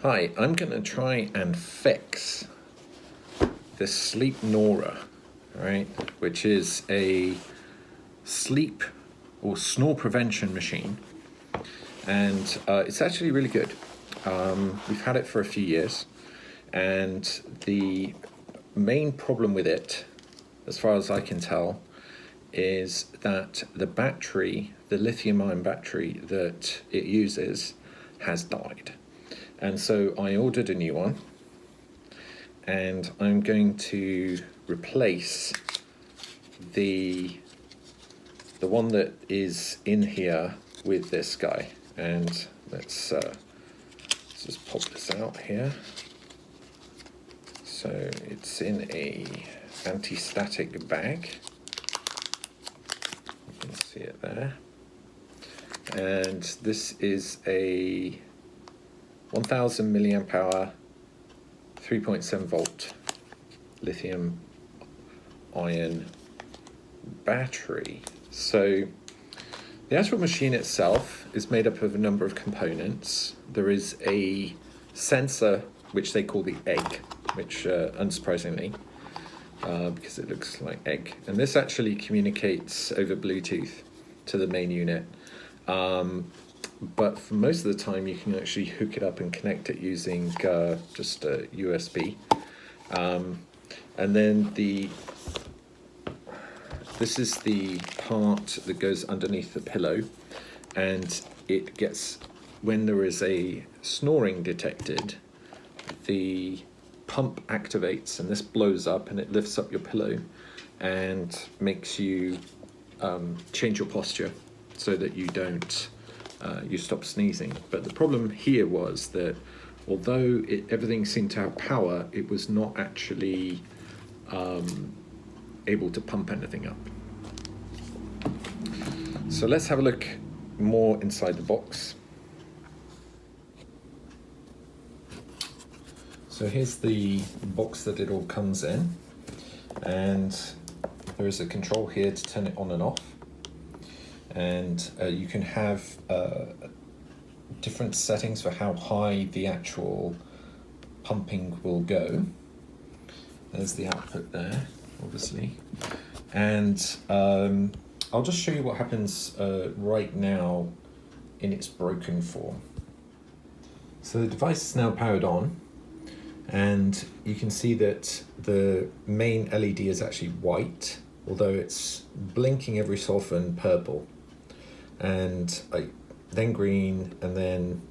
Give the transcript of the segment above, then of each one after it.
Hi, I'm going to try and fix this Smart Nora, right, which is a sleep or snore prevention machine, and it's actually really good. We've had it for a few years, and the main problem with it, as far as I can tell, is that the battery, the lithium-ion battery that it uses, has died. And so I ordered a new one, and I'm going to replace the one that is in here with this guy. And let's just pop this out here. So it's in a anti-static bag. You can see it there. And this is a 1000 milliamp hour, 3.7 volt lithium ion battery. So the actual machine itself is made up of a number of components. There is a sensor, which they call the egg, which unsurprisingly, because it looks like egg. And this actually communicates over Bluetooth to the main unit. But for most of the time, you can actually hook it up and connect it using just a USB. And then this is the part that goes underneath the pillow, and it gets, when there is a snoring detected, the pump activates, and this blows up and it lifts up your pillow and makes you change your posture so that you don't you stop sneezing. But the problem here was that although everything seemed to have power, it was not actually able to pump anything up. So let's have a look more inside the box. So here's the box that it all comes in, and there is a control here to turn it on and off. And you can have different settings for how high the actual pumping will go. There's the output there, obviously. And I'll just show you what happens right now in its broken form. So the device is now powered on, and you can see that the main LED is actually white, although it's blinking every so often purple, and then green, and then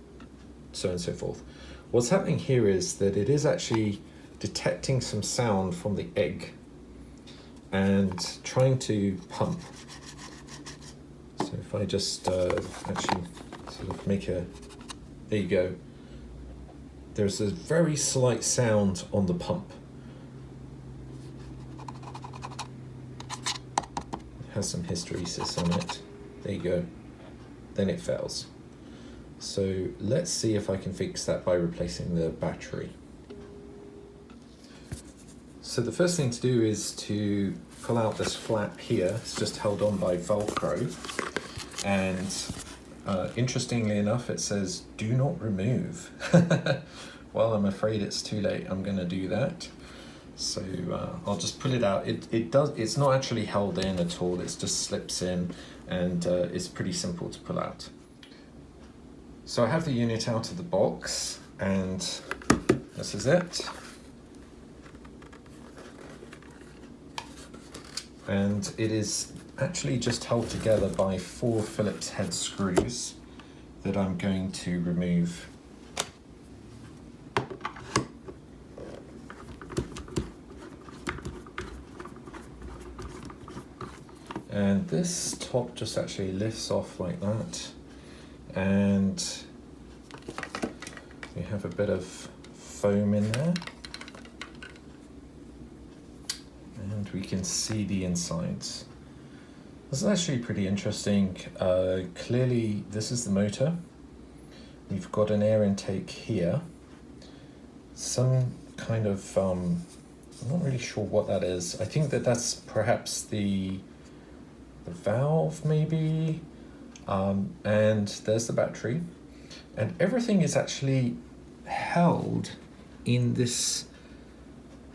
so on and so forth. What's happening here is that it is actually detecting some sound from the egg and trying to pump. So if I just actually sort of make a, there you go. There's a very slight sound on the pump. It has some hysteresis on it. There you go. Then it fails. So let's see if I can fix that by replacing the battery. So the first thing to do is to pull out this flap here. It's just held on by Velcro, and interestingly enough, it says do not remove. Well, I'm afraid it's too late. I'm going to do that. So I'll just pull it out. It's not actually held in at all. It just slips in, and it's pretty simple to pull out. So I have the unit out of the box, and this is it. And it is actually just held together by 4 Phillips head screws that I'm going to remove. And this top just actually lifts off like that, and we have a bit of foam in there, and we can see the insides. This is actually pretty interesting. Clearly this is the motor. We've got an air intake here, some kind of I'm not really sure what that is. I think that's perhaps the valve maybe, and there's the battery, and everything is actually held in this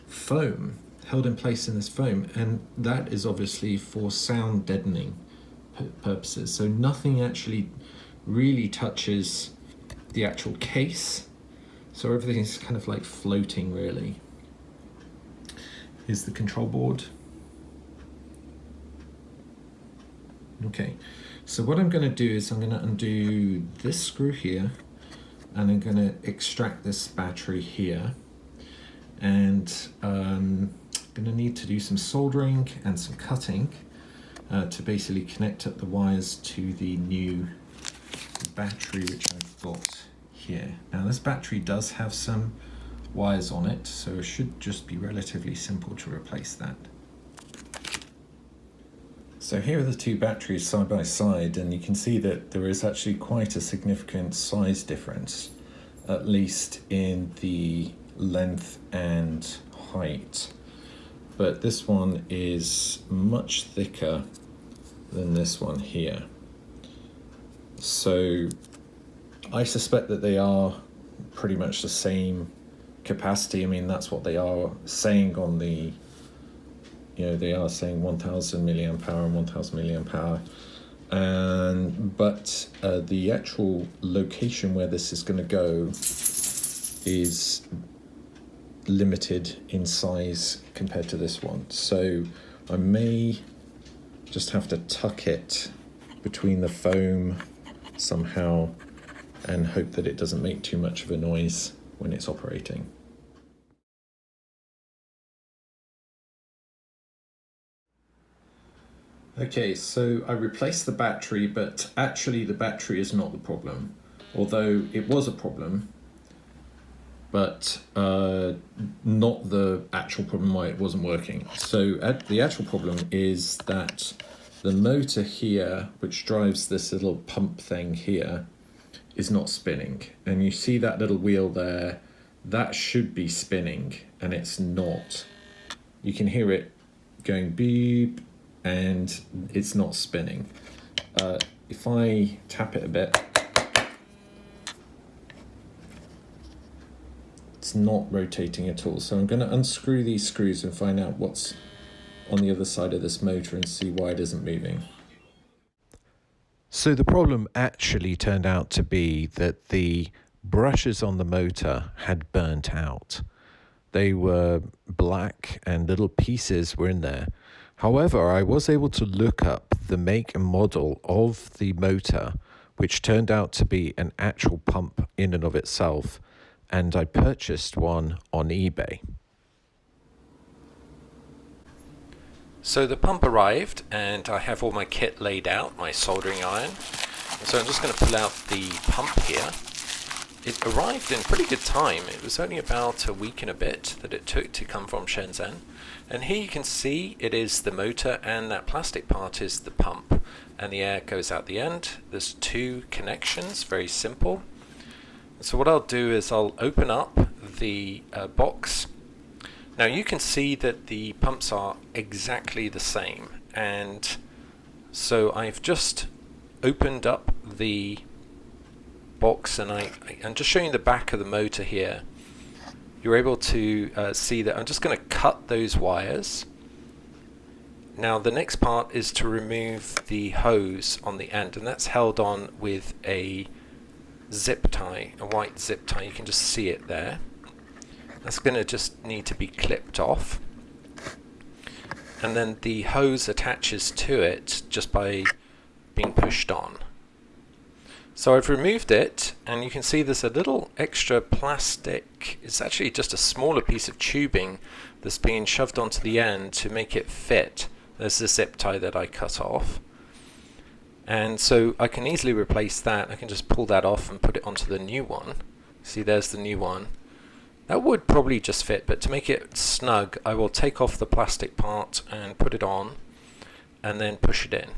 foam, held in place in this foam, and that is obviously for sound deadening purposes. So nothing actually really touches the actual case, so everything is kind of like floating really. Here's the control board. Okay, so what I'm going to do is I'm going to undo this screw here, and I'm going to extract this battery here, and I'm going to need to do some soldering and some cutting to basically connect up the wires to the new battery which I've got here. Now this battery does have some wires on it, so it should just be relatively simple to replace that. So here are the two batteries side by side, and you can see that there is actually quite a significant size difference, at least in the length and height. But this one is much thicker than this one here. So I suspect that they are pretty much the same capacity. I mean, that's what they are saying on the, they are saying 1000 milliamp hour and 1000 milliamp hour. But the actual location where this is going to go is limited in size compared to this one. So I may just have to tuck it between the foam somehow and hope that it doesn't make too much of a noise when it's operating. Okay, so I replaced the battery, but actually the battery is not the problem, although it was a problem, but not the actual problem why it wasn't working. So the actual problem is that the motor here, which drives this little pump thing here, is not spinning. And you see that little wheel there, that should be spinning, and it's not. You can hear it going beep, and it's not spinning. If I tap it a bit, it's not rotating at all. So I'm going to unscrew these screws and find out what's on the other side of this motor and see why it isn't moving. So the problem actually turned out to be that the brushes on the motor had burnt out. They were black and little pieces were in there. However, I was able to look up the make and model of the motor, which turned out to be an actual pump in and of itself, and I purchased one on eBay. So the pump arrived, and I have all my kit laid out, my soldering iron. So I'm just going to pull out the pump here. It arrived in pretty good time. It was only about a week and a bit that it took to come from Shenzhen. And here you can see it is the motor, and that plastic part is the pump. And the air goes out the end. There's two connections, very simple. So what I'll do is I'll open up the box. Now you can see that the pumps are exactly the same, and so I've just opened up the box, and I'm just showing the back of the motor here. You're able to see that I'm just going to cut those wires. Now the next part is to remove the hose on the end, and that's held on with a zip tie, a white zip tie. You can just see it there. That's going to just need to be clipped off, and then the hose attaches to it just by being pushed on. So I've removed it, and you can see there's a little extra plastic. It's actually just a smaller piece of tubing that's being shoved onto the end to make it fit. There's the zip tie that I cut off, and so I can easily replace that. I can just pull that off and put it onto the new one. See, there's the new one. That would probably just fit, but to make it snug, I will take off the plastic part and put it on, and then push it in.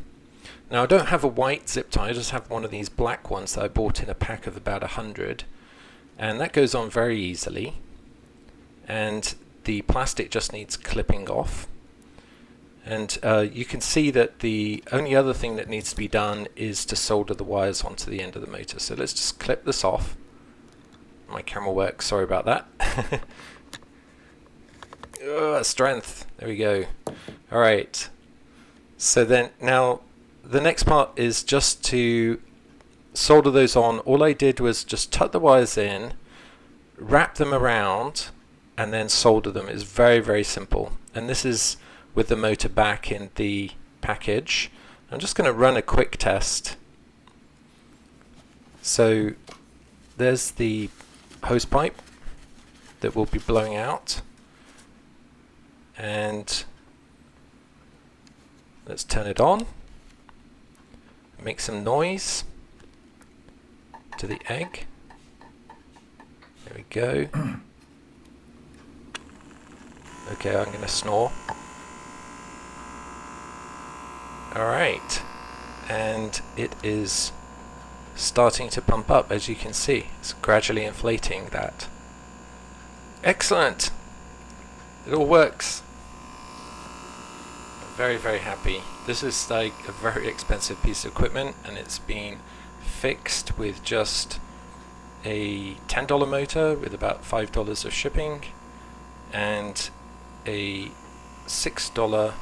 Now I don't have a white zip tie, I just have one of these black ones that I bought in a pack of about 100, and that goes on very easily, and the plastic just needs clipping off. And you can see that the only other thing that needs to be done is to solder the wires onto the end of the motor. So let's just clip this off. my camera works. Sorry about that. Strength. There we go. All right. So then now the next part is just to solder those on. All I did was just tuck the wires in, wrap them around, and then solder them. It's very, very simple. And this is with the motor back in the package. I'm just going to run a quick test. So there's the hose pipe that will be blowing out. And let's turn it on. Make some noise to the egg. There we go. Okay, I'm going to snore. Alright, and it is starting to pump up, as you can see. It's gradually inflating that. Excellent! It all works. I'm very, very happy. This is like a very expensive piece of equipment, and it's been fixed with just a $10 motor with about $5 of shipping and a $6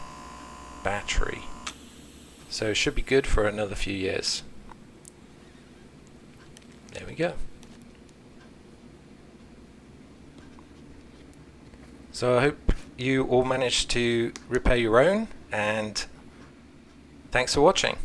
battery. So it should be good for another few years. There we go. So I hope you all managed to repair your own, and thanks for watching.